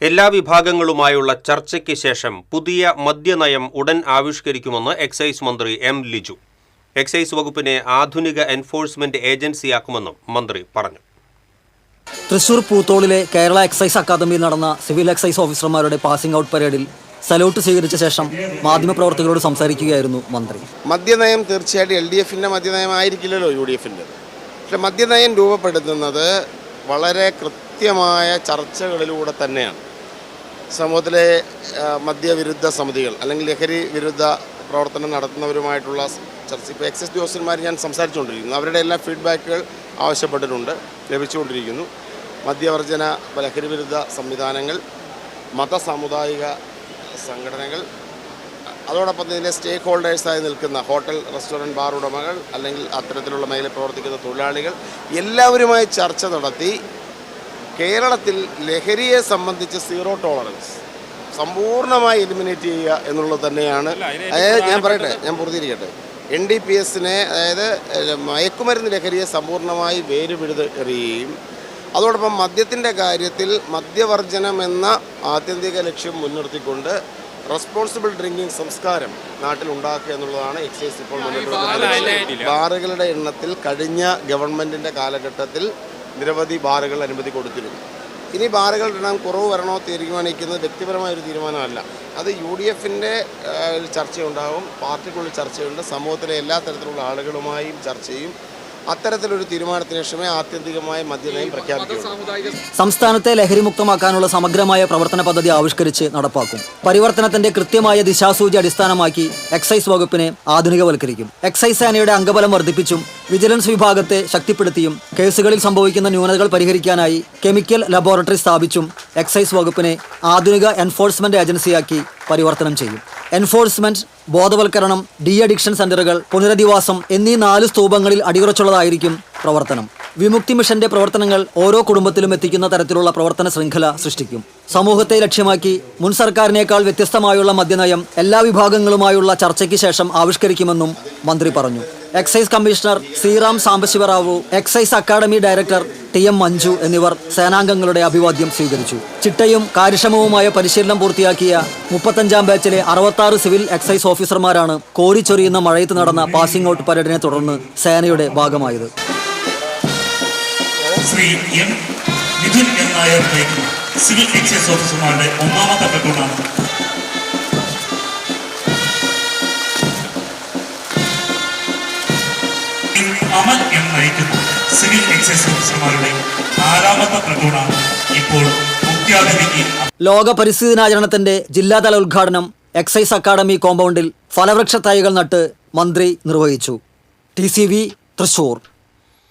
എല്ലാ വിഭാഗങ്ങളുമായുള്ള ചർച്ചയ്ക്ക് ശേഷം പുതിയ മദ്യനയം ഉടൻ ആവിഷ്കരിക്കുമെന്ന് എക്സൈസ് മന്ത്രി എം ലിജു. എക്സൈസ് വകുപ്പിനെ ആധുനിക എൻഫോഴ്സ്മെന്റ് ഏജൻസിയാക്കുമെന്നും മന്ത്രി പറഞ്ഞു. തൃശൂർ പൂത്തോളിലെ കേരള എക്സൈസ് അക്കാദമിയിൽ നടന്ന സിവിൽ എക്സൈസ് ഓഫീസർമാരുടെ പാസിംഗ് ഔട്ട് പരേഡിൽ സല്യൂട്ട് സ്വീകരിച്ച ശേഷം മാധ്യമപ്രവർത്തകരോട് സംസാരിക്കുകയായിരുന്നു മന്ത്രി. മദ്യനയം തീർച്ചയായിട്ടും LDFിൻ്റെ മദ്യനയമായിരിക്കില്ലല്ലോ UDFിൻ്റെ. പക്ഷെ മദ്യനയം രൂപപ്പെടുത്തുന്നത് വളരെ കൃത്യമായ ചർച്ചകളിലൂടെ തന്നെയാണ്. സമൂഹത്തിലെ മദ്യവിരുദ്ധ സമിതികൾ അല്ലെങ്കിൽ ലഹരി വിരുദ്ധ പ്രവർത്തനം നടത്തുന്നവരുമായിട്ടുള്ള ചർച്ച. ഇപ്പോൾ എക്സൈസ് ഉദ്യോഗസ്ഥന്മാർ ഞാൻ സംസാരിച്ചുകൊണ്ടിരിക്കുന്നു. അവരുടെ എല്ലാ ഫീഡ്ബാക്കുകൾ ആവശ്യപ്പെട്ടിട്ടുണ്ട്, ലഭിച്ചുകൊണ്ടിരിക്കുന്നു. മദ്യവർജന ലഹരി വിരുദ്ധ സംവിധാനങ്ങൾ, സാമുദായിക സംഘടനകൾ, അതോടൊപ്പം ഇതിലെ സ്റ്റേക്ക് ഹോൾഡേഴ്സായി നിൽക്കുന്ന ഹോട്ടൽ, റെസ്റ്റോറൻറ്റ്, ബാർ ഉടമകൾ അല്ലെങ്കിൽ അത്തരത്തിലുള്ള മേഖലയിൽ പ്രവർത്തിക്കുന്ന തൊഴിലാളികൾ എല്ലാവരുമായി ചർച്ച നടത്തി കേരളത്തിൽ ലഹരിയെ സംബന്ധിച്ച് സീറോ ടോളറൻസ് സമ്പൂർണ്ണമായി എലിമിനേറ്റ് ചെയ്യുക എന്നുള്ളത് തന്നെയാണ്. ഞാൻ പൂർത്തീകരിക്കട്ടെ. NDPSനെ, അതായത് മയക്കുമരുന്ന് ലഹരിയെ സമ്പൂർണ്ണമായി വേരുപിഴുത് എറിയുകയും അതോടൊപ്പം മദ്യത്തിൻ്റെ കാര്യത്തിൽ മദ്യവർജനം എന്ന ആത്യന്തിക ലക്ഷ്യം മുൻനിർത്തിക്കൊണ്ട് റെസ്പോൺസിബിൾ ഡ്രിങ്കിങ് സംസ്കാരം നാട്ടിലുണ്ടാക്കുക എന്നുള്ളതാണ് എക്സൈസ് ഇപ്പോൾ മുന്നോട്ട്. ബാറുകളുടെ എണ്ണത്തിൽ കഴിഞ്ഞ ഗവൺമെൻറ്റിൻ്റെ കാലഘട്ടത്തിൽ നിരവധി ബാറുകൾ അനുമതി കൊടുത്തിരുന്നു. ഇനി ബാറുകളുടെ എണ്ണം കുറവ് വരണോ തീരുമാനിക്കുന്നത് വ്യക്തിപരമായൊരു തീരുമാനമല്ല. അത് UDFിൻ്റെ ചർച്ചയുണ്ടാകും, പാർട്ടിക്കുള്ളിൽ ചർച്ചയുണ്ട്, സമൂഹത്തിലെ എല്ലാ തരത്തിലുള്ള ആളുകളുമായും ചർച്ച ചെയ്യും. അത്തരത്തിലൊരു തീരുമാനത്തിന് ശേഷമേ ആത്യന്തികമായ മദ്യനയം പ്രഖ്യാപിക്കൂ. സംസ്ഥാനത്തെ ലഹരിമുക്തമാക്കാനുള്ള സമഗ്രമായ പ്രവർത്തന പദ്ധതി ആവിഷ്കരിച്ച് നടപ്പാക്കും. പരിവർത്തനത്തിന്റെ കൃത്യമായ ദിശാസൂചി അടിസ്ഥാനമാക്കി എക്സൈസ് വകുപ്പിനെ ആധുനികവൽക്കരിക്കും. എക്സൈസ് സേനയുടെ അംഗബലം വർദ്ധിപ്പിച്ചും വിജിലൻസ് വിഭാഗത്തെ ശക്തിപ്പെടുത്തിയും കേസുകളിൽ സംഭവിക്കുന്ന ന്യൂനതകൾ പരിഹരിക്കാനായി കെമിക്കൽ ലബോറട്ടറി സ്ഥാപിച്ചും എക്സൈസ് വകുപ്പിനെ ആധുനിക എൻഫോഴ്സ്മെന്റ് ഏജൻസിയാക്കി പരിവർത്തനം ചെയ്യും. എൻഫോഴ്സ്മെന്റ്, ബോധവൽക്കരണം, അഡിക്ഷൻ സെന്ററുകൾ, പുനരധിവാസം എന്നീ 4 സ്തൂപങ്ങളിൽ അടിയുറച്ചുള്ളതായിരിക്കും പ്രവർത്തനം. വിമുക്തി മിഷന്റെ പ്രവർത്തനങ്ങൾ ഓരോ കുടുംബത്തിലും എത്തിക്കുന്ന തരത്തിലുള്ള പ്രവർത്തന ശൃംഖല സൃഷ്ടിക്കും. സമൂഹത്തെ ലക്ഷ്യമാക്കി മുൻ സർക്കാരിനേക്കാൾ വ്യത്യസ്തമായുള്ള മദ്യനയം എല്ലാ വിഭാഗങ്ങളുമായുള്ള ചർച്ചയ്ക്ക് ശേഷം ആവിഷ്കരിക്കുമെന്നും മന്ത്രി പറഞ്ഞു. Excise commissioner Sriram Sambasiva Rao, excise academy director TM Manju എന്നിവർ സേനാംഗങ്ങളുടെ അഭിവാദ്യം സ്വീകരിച്ചു. ചിട്ടയും കാര്യക്ഷമവുമായ പരിശീലനം പൂർത്തിയാക്കിയ 35ാം ബാച്ചിലെ 66 സിവിൽ എക്സൈസ് ഓഫീസർമാരാണ് കോരിച്ചൊരിയുന്ന മഴയത്ത് നടന്ന പാസിംഗ് ഔട്ട് പരേഡിനെ തുടർന്ന് സേനയുടെ ഭാഗമായത്. ശ്രീ M. മിഥുൻ നായർ നയിക്കുന്ന സിവിൽ എക്സൈസ് ഓഫീസർമാരുടെ 1ാമത്തെ പ്ലട്ടൂണാണ്. അമൽ M. നയിക്കുന്ന സിവിൽ എക്സൈസ് ഓഫീസർമാരുടെ 4ാമത്തെ പ്ലട്ടൂണാണ് ഇപ്പോൾ മുഖ്യാതിഥിക്ക്. ലോക പരിസ്ഥിതി ദിനാചരണത്തിന്റെ ജില്ലാതല ഉദ്ഘാടനം എക്സൈസ് അക്കാദമി കോമ്പൗണ്ടിൽ ഫലവൃക്ഷ തൈകൾ നട്ട് മന്ത്രി നിർവഹിച്ചു. TCV തൃശൂർ.